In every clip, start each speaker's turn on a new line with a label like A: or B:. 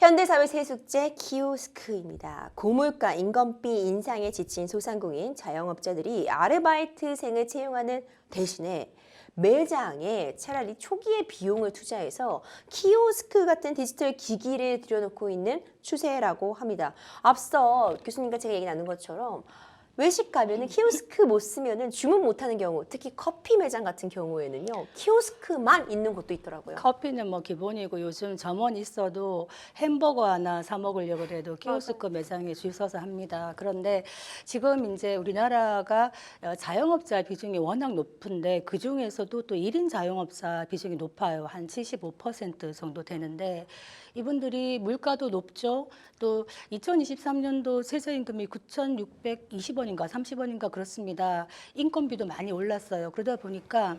A: 현대사회 새 숙제 키오스크입니다. 고물가, 인건비 인상에 지친 소상공인, 자영업자들이 아르바이트생을 채용하는 대신에 매장에 차라리 초기에 비용을 투자해서 키오스크 같은 디지털 기기를 들여놓고 있는 추세라고 합니다. 앞서 교수님과 제가 얘기 나눈 것처럼 외식 가면은 키오스크 못 쓰면은 주문 못하는 경우, 특히 커피 매장 같은 경우에는요, 키오스크만 있는 곳도 있더라고요.
B: 커피는 뭐 기본이고 요즘 점원 있어도 햄버거 하나 사 먹으려고 해도 키오스크 매장에 줄 서서 합니다. 그런데 지금 이제 우리나라가 자영업자 비중이 워낙 높은데 그 중에서도 또 1인 자영업자 비중이 높아요. 한 75% 정도 되는데 이분들이 물가도 높죠. 또 2023년도 최저임금이 9,620원인가 30원인가 그렇습니다. 인건비도 많이 올랐어요. 그러다 보니까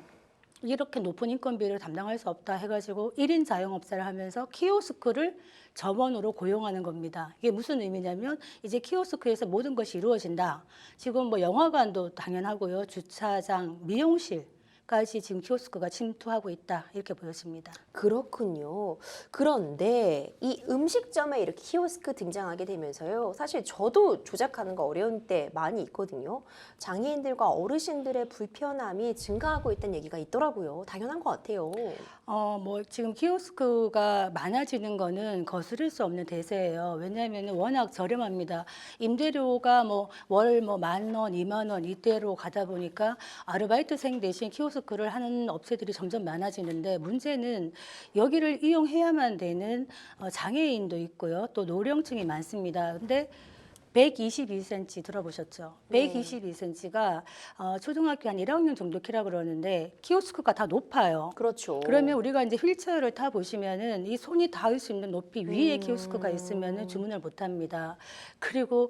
B: 이렇게 높은 인건비를 담당할 수 없다 해가지고 1인 자영업자를 하면서 키오스크를 점원으로 고용하는 겁니다. 이게 무슨 의미냐면 이제 키오스크에서 모든 것이 이루어진다. 지금 뭐 영화관도 당연하고요. 주차장, 미용실까지 지금 키오스크가 침투하고 있다. 이렇게 보여집니다.
A: 그렇군요. 그런데 이 음식점에 이렇게 키오스크 등장하게 되면서요. 사실 저도 조작하는 거 어려운 때 많이 있거든요. 장애인들과 어르신들의 불편함이 증가하고 있다는 얘기가 있더라고요. 당연한 것 같아요.
B: 뭐 지금 키오스크가 많아지는 거는 거스를 수 없는 대세예요. 왜냐하면 워낙 저렴합니다. 임대료가 뭐 월 뭐 10,000원, 20,000원 이대로 가다 보니까 아르바이트생 대신 키오스크를 하는 업체들이 점점 많아지는데 문제는 여기를 이용해야만 되는 장애인도 있고요. 또 노령층이 많습니다. 근데 122cm 들어보셨죠?
A: 네.
B: 122cm가 초등학교 한 1학년 정도 키라 그러는데 키오스크가 다 높아요.
A: 그렇죠.
B: 그러면 우리가 이제 휠체어를 타 보시면은 이 손이 닿을 수 있는 높이 위에 키오스크가 있으면은 주문을 못 합니다. 그리고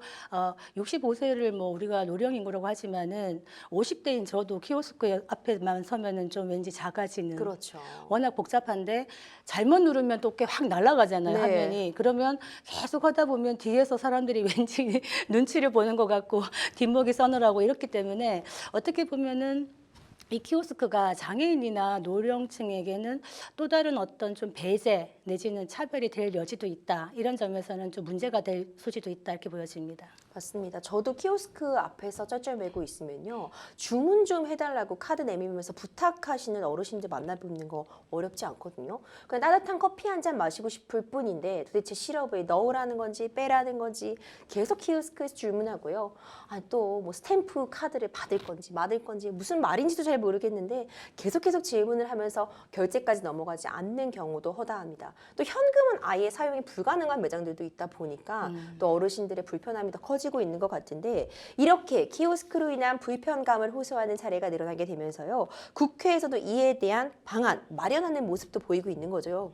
B: 65세를 뭐 우리가 노령 인구라고 하지만은 50대인 저도 키오스크 앞에만 서면은 좀 왠지 작아지는.
A: 그렇죠.
B: 워낙 복잡한데 잘못 누르면 또 꽤 확 날아가잖아요,
A: 네.
B: 화면이. 그러면 계속 하다 보면 뒤에서 사람들이 왠지 눈치를 보는 것 같고 뒷목이 서늘하고 이렇기 때문에 어떻게 보면은 이 키오스크가 장애인이나 노령층에게는 또 다른 어떤 좀 배제 내지는 차별이 될 여지도 있다. 이런 점에서는 좀 문제가 될 소지도 있다. 이렇게 보여집니다.
A: 맞습니다. 저도 키오스크 앞에서 쩔쩔매고 있으면요. 주문 좀 해달라고 카드 내밀면서 부탁하시는 어르신들 만나보는 거 어렵지 않거든요. 그냥 따뜻한 커피 한 잔 마시고 싶을 뿐인데 도대체 시럽을 넣으라는 건지 빼라는 건지 계속 키오스크에서 주문하고요. 또 뭐 스탬프 카드를 받을 건지 맞을 건지 무슨 말인지도 잘 모르겠는데 계속 질문을 하면서 결제까지 넘어가지 않는 경우도 허다합니다. 또 현금은 아예 사용이 불가능한 매장들도 있다 보니까 또 어르신들의 불편함이 더 커지고 있는 것 같은데 이렇게 키오스크로 인한 불편감을 호소하는 사례가 늘어나게 되면서요. 국회에서도 이에 대한 방안 마련하는 모습도 보이고 있는 거죠.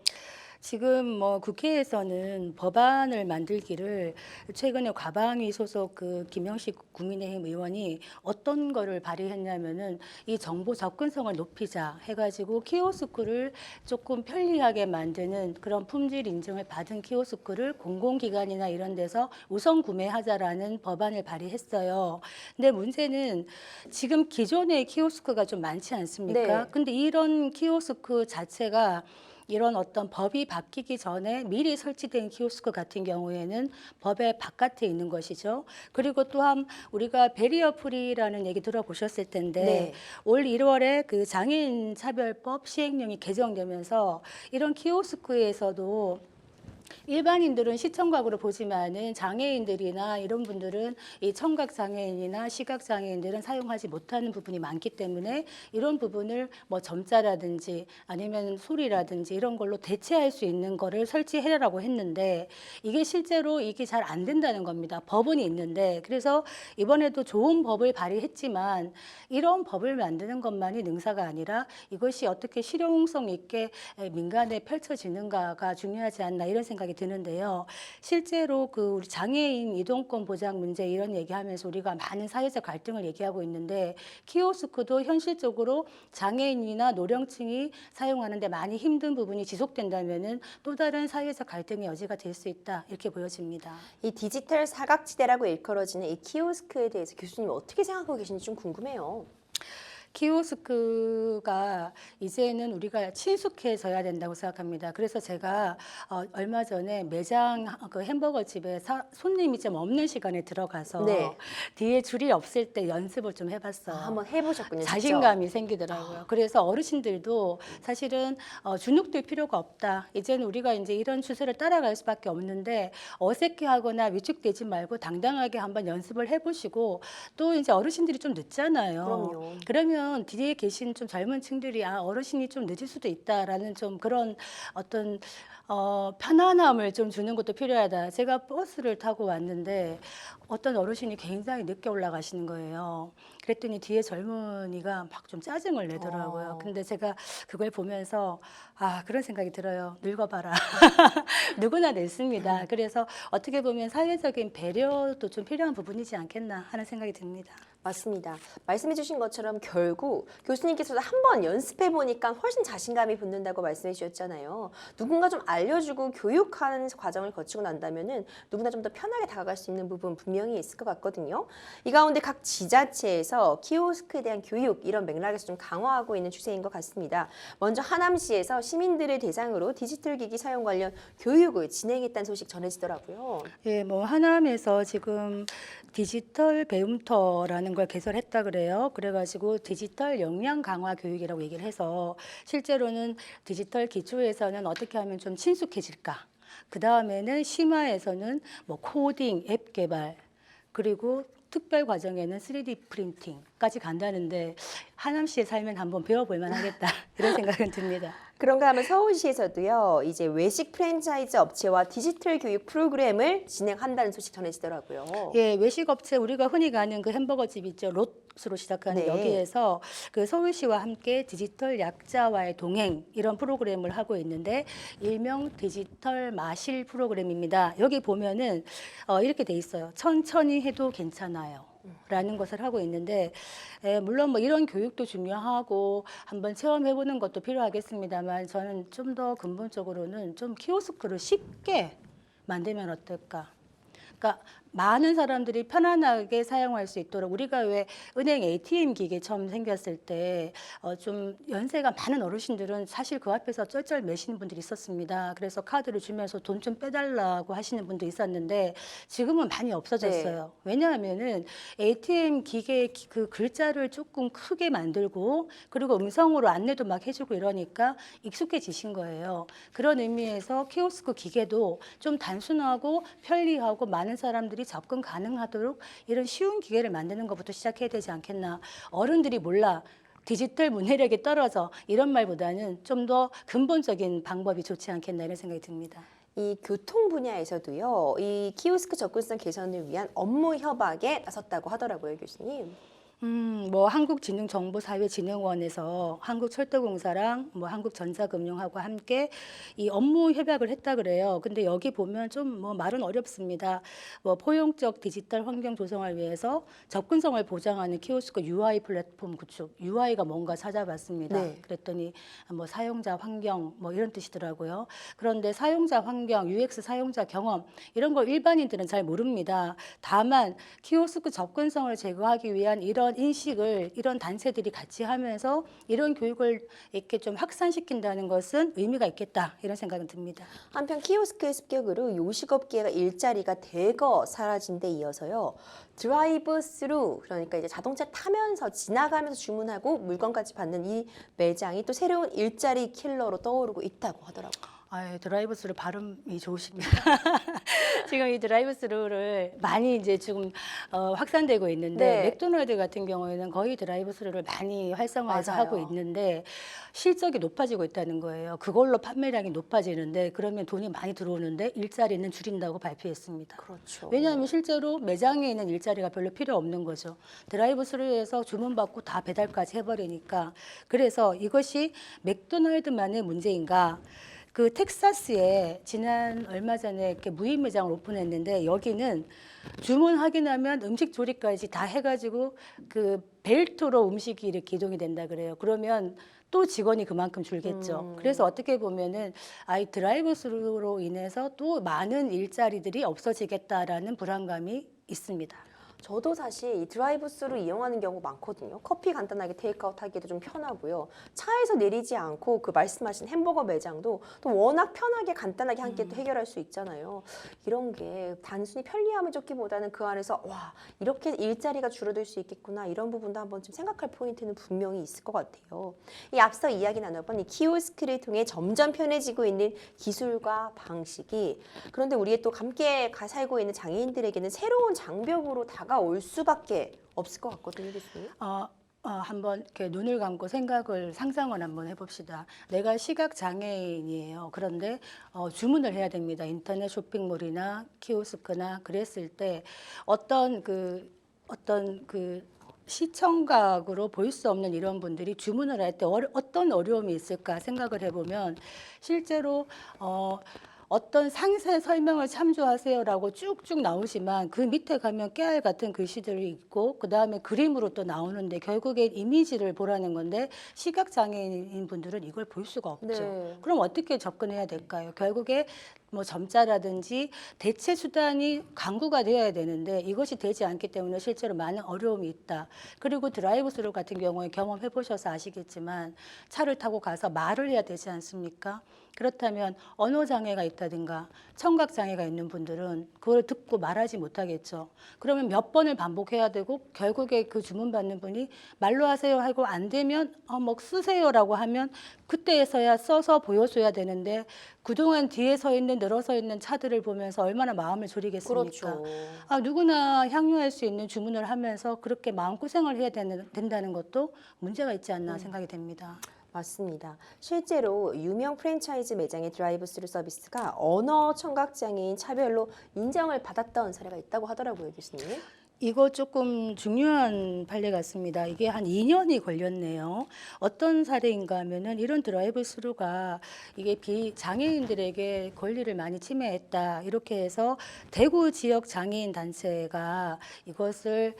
B: 지금 뭐 국회에서는 법안을 만들기를 최근에 과방위 소속 그 김영식 국민의힘 의원이 어떤 거를 발의했냐면은 이 정보 접근성을 높이자 해가지고 키오스크를 조금 편리하게 만드는 그런 품질 인증을 받은 키오스크를 공공기관이나 이런 데서 우선 구매하자라는 법안을 발의했어요. 근데 문제는 지금 기존의 키오스크가 좀 많지 않습니까?
A: 네.
B: 근데 이런 키오스크 자체가 이런 어떤 법이 바뀌기 전에 미리 설치된 키오스크 같은 경우에는 법의 바깥에 있는 것이죠. 그리고 또한 우리가 베리어 프리라는 얘기 들어보셨을 텐데
A: 네.
B: 올 1월에 그 장애인 차별법 시행령이 개정되면서 이런 키오스크에서도 일반인들은 시청각으로 보지만은 장애인들이나 이런 분들은 이 청각 장애인이나 시각 장애인들은 사용하지 못하는 부분이 많기 때문에 이런 부분을 뭐 점자라든지 아니면 소리라든지 이런 걸로 대체할 수 있는 거를 설치해라라고 했는데 이게 실제로 이게 잘 안 된다는 겁니다. 법은 있는데 그래서 이번에도 좋은 법을 발의했지만 이런 법을 만드는 것만이 능사가 아니라 이것이 어떻게 실용성 있게 민간에 펼쳐지는가가 중요하지 않나 이런 생각이 드는데요. 실제로 그 우리 장애인 이동권 보장 문제 이런 얘기하면서 우리가 많은 사회적 갈등을 얘기하고 있는데 키오스크도 현실적으로 장애인이나 노령층이 사용하는데 많이 힘든 부분이 지속된다면은 또 다른 사회적 갈등의 여지가 될 수 있다 이렇게 보여집니다.
A: 이 디지털 사각지대라고 일컬어지는 이 키오스크에 대해서 교수님 어떻게 생각하고 계신지 좀 궁금해요.
B: 키오스크가 이제는 우리가 친숙해져야 된다고 생각합니다. 그래서 제가 얼마 전에 매장 그 햄버거 집에 손님이 좀 없는 시간에 들어가서
A: 네.
B: 뒤에 줄이 없을 때 연습을 좀 해봤어요.
A: 한번 해보셨군요. 직접.
B: 자신감이 생기더라고요. 그래서 어르신들도 사실은 주눅들 필요가 없다. 이제는 우리가 이제 이런 추세를 따라갈 수밖에 없는데 어색해하거나 위축되지 말고 당당하게 한번 연습을 해보시고 또 이제 어르신들이 좀 늦잖아요.
A: 그럼요.
B: 그러면 뒤에 계신 좀 젊은 층들이 어르신이 좀 늦을 수도 있다라는 좀 그런 어떤 편안함을 좀 주는 것도 필요하다. 제가 버스를 타고 왔는데 어떤 어르신이 굉장히 늦게 올라가시는 거예요. 그랬더니 뒤에 젊은이가 막 좀 짜증을 내더라고요. 근데 제가 그걸 보면서 그런 생각이 들어요. 늙어봐라. 누구나 늙습니다. 그래서 어떻게 보면 사회적인 배려도 좀 필요한 부분이지 않겠나 하는 생각이 듭니다.
A: 맞습니다. 말씀해 주신 것처럼 결국 교수님께서도 한번 연습해 보니까 훨씬 자신감이 붙는다고 말씀해 주셨잖아요. 누군가 좀 알려주고 교육하는 과정을 거치고 난다면은 누구나 좀 더 편하게 다가갈 수 있는 부분 분명히 있을 것 같거든요. 이 가운데 각 지자체에서 키오스크에 대한 교육 이런 맥락에서 좀 강화하고 있는 추세인 것 같습니다. 먼저 하남시에서 시민들을 대상으로 디지털 기기 사용 관련 교육을 진행했다는 소식 전해지더라고요.
B: 예, 뭐 하남에서 지금 디지털 배움터라는 걸 개설했다 그래요. 그래가지고 디지털 역량 강화 교육이라고 얘기를 해서 실제로는 디지털 기초에서는 어떻게 하면 좀 친숙해질까. 그 다음에는 심화에서는 뭐 코딩, 앱 개발, 그리고 특별 과정에는 3D 프린팅까지 간다는데 하남시에 살면 한번 배워볼 만하겠다 이런 생각은 듭니다.
A: 그런가 하면 서울시에서도요, 이제 외식 프랜차이즈 업체와 디지털 교육 프로그램을 진행한다는 소식 전해지더라고요.
B: 예, 외식 업체 우리가 흔히 가는 그 햄버거 집 있죠. 롯으로 시작하는
A: 네.
B: 여기에서 그 서울시와 함께 디지털 약자와의 동행 이런 프로그램을 하고 있는데 일명 디지털 마실 프로그램입니다. 여기 보면은 이렇게 돼 있어요. 천천히 해도 괜찮아요. 라는 것을 하고 있는데 물론 뭐 이런 교육도 중요하고 한번 체험해보는 것도 필요하겠습니다만 저는 좀 더 근본적으로는 좀 키오스크를 쉽게 만들면 어떨까? 그러니까 많은 사람들이 편안하게 사용할 수 있도록 우리가 왜 은행 ATM 기계 처음 생겼을 때 좀 연세가 많은 어르신들은 사실 그 앞에서 쩔쩔 매시는 분들이 있었습니다. 그래서 카드를 주면서 돈 좀 빼달라고 하시는 분도 있었는데 지금은 많이 없어졌어요. 왜냐하면은 ATM 기계 그 글자를 조금 크게 만들고 그리고 음성으로 안내도 막 해주고 이러니까 익숙해지신 거예요. 그런 의미에서 키오스크 기계도 좀 단순하고 편리하고 많은 사람들이 접근 가능하도록 이런 쉬운 기계를 만드는 것부터 시작해야 되지 않겠나. 어른들이 몰라. 디지털 문해력이 떨어져 이런 말보다는 좀 더 근본적인 방법이 좋지 않겠나 이런 생각이 듭니다.
A: 이 교통 분야에서도요, 이 키오스크 접근성 개선을 위한 업무 협약에 나섰다고 하더라고요, 교수님.
B: 뭐 한국지능정보사회진흥원에서 한국철도공사랑 뭐 한국전자금융하고 함께 이 업무 협약을 했다 그래요. 근데 여기 보면 좀 뭐 말은 어렵습니다. 뭐 포용적 디지털 환경 조성을 위해서 접근성을 보장하는 키오스크 UI 플랫폼 구축. UI가 뭔가 찾아봤습니다.
A: 네.
B: 그랬더니 뭐 사용자 환경 뭐 이런 뜻이더라고요. 그런데 사용자 환경, UX 사용자 경험 이런 걸 일반인들은 잘 모릅니다. 다만 키오스크 접근성을 제고하기 위한 이런 인식을 이런 단체들이 같이 하면서 이런 교육을 이렇게 좀 확산시킨다는 것은 의미가 있겠다 이런 생각은 듭니다.
A: 한편 키오스크의 습격으로 요식업계가 일자리가 대거 사라진 데 이어서요. 드라이브 스루, 그러니까 이제 자동차 타면서 지나가면서 주문하고 물건까지 받는 이 매장이 또 새로운 일자리 킬러로 떠오르고 있다고 하더라고요.
B: 드라이브스루 발음이 좋으십니다. 지금 이 드라이브스루를 많이 이제 지금 확산되고 있는데
A: 네.
B: 맥도날드 같은 경우에는 거의 드라이브스루를 많이 활성화해서
A: 맞아요.
B: 하고 있는데 실적이 높아지고 있다는 거예요. 그걸로 판매량이 높아지는데 그러면 돈이 많이 들어오는데 일자리는 줄인다고 발표했습니다.
A: 그렇죠.
B: 왜냐하면 실제로 매장에 있는 일자리가 별로 필요 없는 거죠. 드라이브스루에서 주문받고 다 배달까지 해버리니까. 그래서 이것이 맥도날드만의 문제인가? 그 텍사스에 지난 얼마 전에 이렇게 무인 매장을 오픈했는데 여기는 주문 확인하면 음식 조리까지 다 해가지고 그 벨트로 음식이 이렇게 이동이 된다 그래요. 그러면 또 직원이 그만큼 줄겠죠. 그래서 어떻게 보면은 드라이브스루로 인해서 또 많은 일자리들이 없어지겠다라는 불안감이 있습니다.
A: 저도 사실 이 드라이브스루 이용하는 경우 많거든요. 커피 간단하게 테이크아웃 하기도 좀 편하고요. 차에서 내리지 않고 그 말씀하신 햄버거 매장도 또 워낙 편하게 간단하게 한 끼 또 해결할 수 있잖아요. 이런 게 단순히 편리함을 쫓기보다는 그 안에서 와, 이렇게 일자리가 줄어들 수 있겠구나, 이런 부분도 한번 좀 생각할 포인트는 분명히 있을 것 같아요. 이 앞서 이야기 나눠본 이 키오스크를 통해 점점 편해지고 있는 기술과 방식이, 그런데 우리의 또 함께 살고 있는 장애인들에게는 새로운 장벽으로 다가올 수밖에 없을 것 같거든요, 교수님.
B: 한번 이렇게 눈을 감고 상상을 한번 해봅시다. 내가 시각 장애인이에요. 그런데 주문을 해야 됩니다. 인터넷 쇼핑몰이나 키오스크나 그랬을 때 어떤 그 시청각으로 볼 수 없는 이런 분들이 주문을 할 때 어떤 어려움이 있을까 생각을 해보면 실제로 어떤 상세 설명을 참조하세요라고 쭉쭉 나오지만 그 밑에 가면 깨알 같은 글씨들이 있고 그 다음에 그림으로 또 나오는데 결국엔 이미지를 보라는 건데 시각장애인 분들은 이걸 볼 수가 없죠.
A: 네.
B: 그럼 어떻게 접근해야 될까요? 결국에 뭐 점자라든지 대체 수단이 강구가 되어야 되는데 이것이 되지 않기 때문에 실제로 많은 어려움이 있다. 그리고 드라이브스루 같은 경우에 경험해 보셔서 아시겠지만 차를 타고 가서 말을 해야 되지 않습니까? 그렇다면 언어 장애가 있다든가 청각 장애가 있는 분들은 그걸 듣고 말하지 못하겠죠. 그러면 몇 번을 반복해야 되고 결국에 그 주문 받는 분이 말로 하세요 하고 안 되면 뭐 쓰세요라고 하면 그때에서야 써서 보여줘야 되는데 그동안 뒤에 서 있는 늘어서 있는 차들을 보면서 얼마나 마음을 졸이겠습니까?
A: 그렇죠.
B: 누구나 향유할 수 있는 주문을 하면서 그렇게 마음고생을 해야 된다는 것도 문제가 있지 않나 생각이 됩니다.
A: 맞습니다. 실제로 유명 프랜차이즈 매장의 드라이브스루 서비스가 언어 청각장애인 차별로 인정을 받았던 사례가 있다고 하더라고요, 교수님.
B: 이거 조금 중요한 판례 같습니다. 이게 한 2년이 걸렸네요. 어떤 사례인가 하면은 이런 드라이브 스루가 이게 비장애인들에게 권리를 많이 침해했다. 이렇게 해서 대구 지역 장애인 단체가 이것을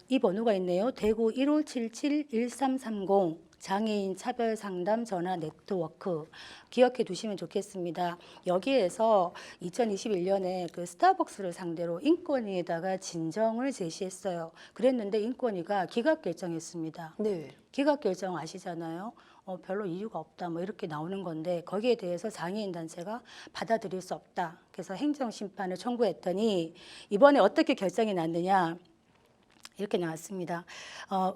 B: 이 번호가 있네요. 대구 1577-1330 장애인 차별 상담 전화 네트워크 기억해 두시면 좋겠습니다. 여기에서 2021년에 그 스타벅스를 상대로 인권위에다가 진정을 제시했어요. 그랬는데 인권위가 기각 결정했습니다.
A: 네.
B: 기각 결정 아시잖아요. 별로 이유가 없다 뭐 이렇게 나오는 건데 거기에 대해서 장애인 단체가 받아들일 수 없다. 그래서 행정 심판을 청구했더니 이번에 어떻게 결정이 났느냐? 이렇게 나왔습니다.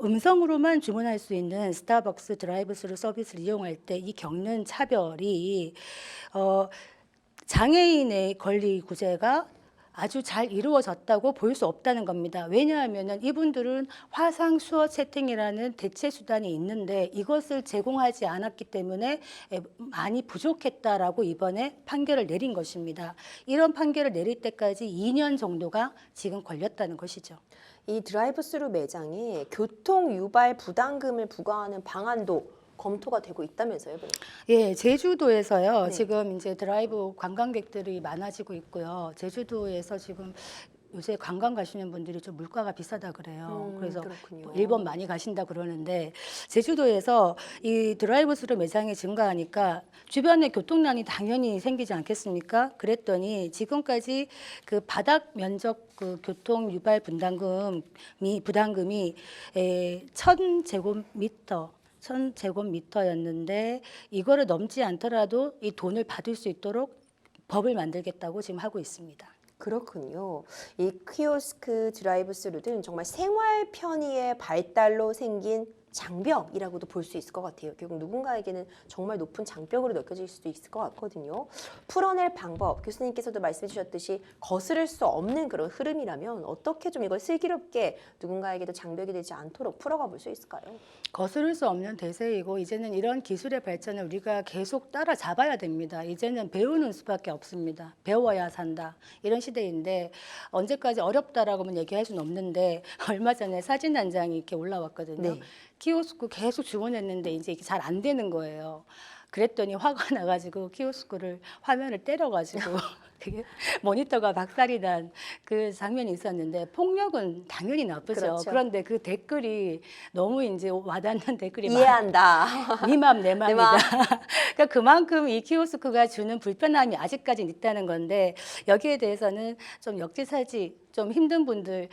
B: 음성으로만 주문할 수 있는 스타벅스 드라이브스루 서비스를 이용할 때 이 겪는 차별이 장애인의 권리 구제가 아주 잘 이루어졌다고 볼 수 없다는 겁니다. 왜냐하면 이분들은 화상 수어 채팅이라는 대체 수단이 있는데 이것을 제공하지 않았기 때문에 많이 부족했다라고 이번에 판결을 내린 것입니다. 이런 판결을 내릴 때까지 2년 정도가 지금 걸렸다는 것이죠.
A: 이 드라이브스루 매장에 교통 유발 부담금을 부과하는 방안도 검토가 되고 있다면서요, 그럼?
B: 예, 제주도에서요.
A: 네.
B: 지금 이제 드라이브 관광객들이 많아지고 있고요. 제주도에서 지금 요새 관광 가시는 분들이 좀 물가가 비싸다 그래요. 그래서
A: 그렇군요.
B: 뭐 일본 많이 가신다 그러는데 제주도에서 이 드라이브스루 매장이 증가하니까 주변에 교통난이 당연히 생기지 않겠습니까? 그랬더니 지금까지 그 바닥 면적 그 교통 유발 부담금이 1,000제곱미터였는데 이거를 넘지 않더라도 이 돈을 받을 수 있도록 법을 만들겠다고 지금 하고 있습니다.
A: 그렇군요. 이 키오스크 드라이브스루는 정말 생활 편의의 발달로 생긴 장벽이라고도 볼 수 있을 것 같아요. 결국 누군가에게는 정말 높은 장벽으로 느껴질 수도 있을 것 같거든요. 풀어낼 방법, 교수님께서도 말씀해 주셨듯이 거스를 수 없는 그런 흐름이라면 어떻게 좀 이걸 슬기롭게 누군가에게도 장벽이 되지 않도록 풀어가 볼 수 있을까요?
B: 거스를 수 없는 대세이고 이제는 이런 기술의 발전을 우리가 계속 따라잡아야 됩니다. 이제는 배우는 수밖에 없습니다. 배워야 산다. 이런 시대인데 언제까지 어렵다라고만 얘기할 수는 없는데 얼마 전에 사진 한 장이 이렇게 올라왔거든요.
A: 네.
B: 키오스크 계속 주문했는데 이제 이게 잘 안 되는 거예요. 그랬더니 화가 나가지고 키오스크를 화면을 때려가지고 그게 모니터가 박살이 난 그 장면이 있었는데 폭력은 당연히 나쁘죠.
A: 그렇죠.
B: 그런데 그 댓글이 너무 이제 와닿는 댓글이
A: 이해한다.
B: 네 맘 내
A: 내
B: 맘이다.
A: 맘.
B: 그러니까 그만큼 이 키오스크가 주는 불편함이 아직까지 있다는 건데 여기에 대해서는 좀 역지사지 좀 힘든 분들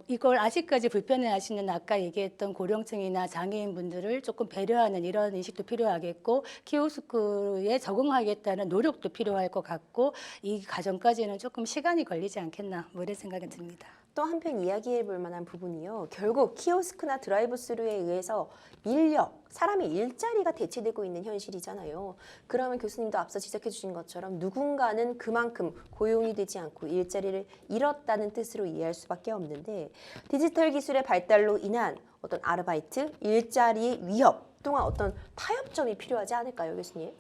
B: 이걸 아직까지 불편해하시는 아까 얘기했던 고령층이나 장애인분들을 조금 배려하는 이런 인식도 필요하겠고 키오스크에 적응하겠다는 노력도 필요할 것 같고 이 과정까지는 조금 시간이 걸리지 않겠나 뭐 이런 생각이 듭니다.
A: 또 한편 이야기해 볼 만한 부분이요. 결국 키오스크나 드라이브스루에 의해서 인력, 사람의 일자리가 대체되고 있는 현실이잖아요. 그러면 교수님도 앞서 지적해 주신 것처럼 누군가는 그만큼 고용이 되지 않고 일자리를 잃었다는 뜻으로 이해할 수밖에 없는데 디지털 기술의 발달로 인한 어떤 아르바이트, 일자리의 위협 또한 어떤 타협점이 필요하지 않을까요, 교수님?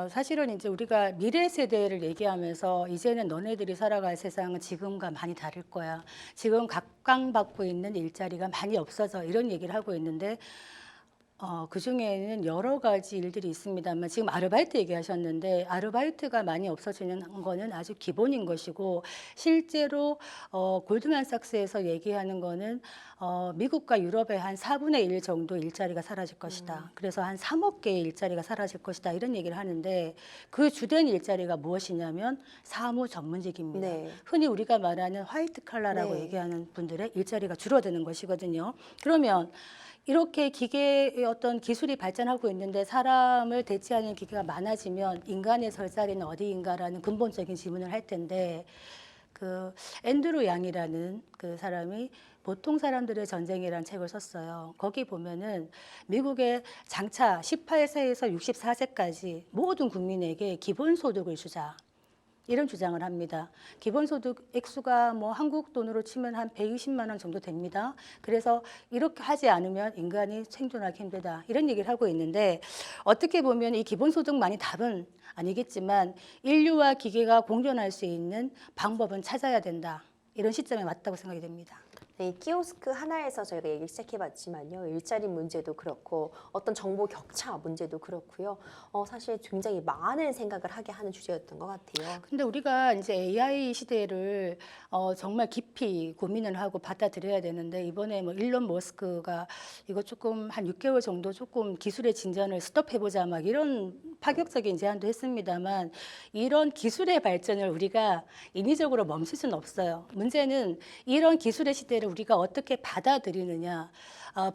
B: 사실은 이제 우리가 미래 세대를 얘기하면서 이제는 너네들이 살아갈 세상은 지금과 많이 다를 거야. 지금 각광받고 있는 일자리가 많이 없어서 이런 얘기를 하고 있는데 그 중에는 여러 가지 일들이 있습니다만 지금 아르바이트 얘기하셨는데 아르바이트가 많이 없어지는 거는 아주 기본인 것이고 실제로 골드만삭스에서 얘기하는 거는 미국과 유럽의 한 4분의 1 정도 일자리가 사라질 것이다. 그래서 한 3억 개의 일자리가 사라질 것이다. 이런 얘기를 하는데 그 주된 일자리가 무엇이냐면 사무 전문직입니다.
A: 네.
B: 흔히 우리가 말하는 화이트 칼라라고
A: 네.
B: 얘기하는 분들의 일자리가 줄어드는 것이거든요. 그러면 이렇게 기계의 어떤 기술이 발전하고 있는데 사람을 대체하는 기계가 많아지면 인간의 설 자리는 어디인가라는 근본적인 질문을 할 텐데 그 앤드루 양이라는 그 사람이 보통 사람들의 전쟁이라는 책을 썼어요. 거기 보면은 미국의 장차 18세에서 64세까지 모든 국민에게 기본소득을 주자. 이런 주장을 합니다. 기본소득 액수가 뭐 한국 돈으로 치면 한 120만 원 정도 됩니다. 그래서 이렇게 하지 않으면 인간이 생존하기 힘들다. 이런 얘기를 하고 있는데 어떻게 보면 이 기본소득만이 답은 아니겠지만 인류와 기계가 공존할 수 있는 방법은 찾아야 된다. 이런 시점에 맞다고 생각이 됩니다.
A: 네, 키오스크 하나에서 저희가 얘기 시작해봤지만요. 일자리 문제도 그렇고 어떤 정보 격차 문제도 그렇고요. 사실 굉장히 많은 생각을 하게 하는 주제였던 것 같아요.
B: 근데 우리가 이제 AI 시대를 정말 깊이 고민을 하고 받아들여야 되는데 이번에 뭐 일론 머스크가 이거 조금 한 6개월 정도 조금 기술의 진전을 스톱해보자 막 이런 파격적인 제안도 했습니다만 이런 기술의 발전을 우리가 인위적으로 멈출 수는 없어요. 문제는 이런 기술의 시대를 우리가 어떻게 받아들이느냐,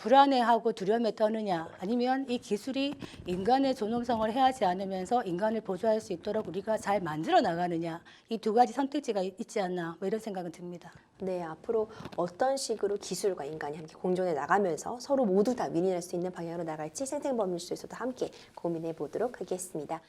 B: 불안해하고 두려움에 떠느냐, 아니면 이 기술이 인간의 존엄성을 해하지 않으면서 인간을 보조할 수 있도록 우리가 잘 만들어 나가느냐, 이 두 가지 선택지가 있지 않나, 뭐 이런 생각은 듭니다.
A: 네, 앞으로 어떤 식으로 기술과 인간이 함께 공존해 나가면서 서로 모두 다 윈윈할 수 있는 방향으로 나갈지 생생법률쇼에서도 함께 고민해 보도록 하겠습니다.